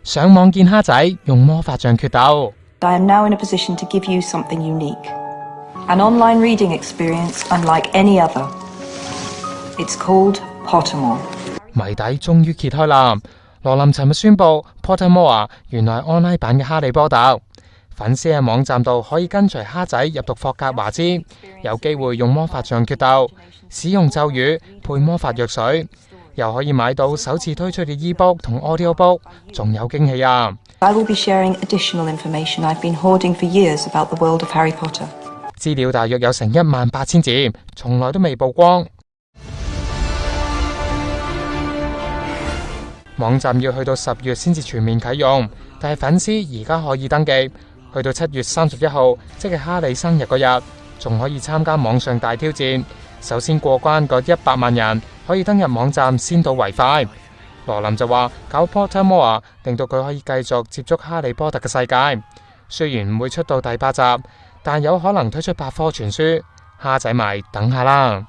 上網見蝦仔，用魔法杖決鬥。I am now in a position to give you something unique. An online reading experience unlike any other. It's called Pottermore. 謎底終於揭開啦！羅琳尋日宣布 Pottermore 原來係 online 版嘅哈利波特。粉絲喺網站度可以跟隨蝦仔入讀霍格華茲，有機會用魔法杖決鬥，使用咒語配魔法藥水，又可以買到首次推出嘅 ebook 同 audiobook， 仲有驚喜啊！ I will be sharing additional information I've been hoarding for years about the world of Harry Potter. 資料大約有成18000字，從來都未曝光。網站要去到10月先至全面啟用，但係粉絲而家可以登記，去到7月31號，即係哈利生日嗰日，仲可以參加網上大挑戰。首先過關嗰100萬人可以登入網站先睹為快。羅琳就話搞 Pottermore 令到佢可以繼續接觸哈利波特嘅世界，雖然唔會出到第8集，但有可能推出百科全書。蝦仔迷等下啦。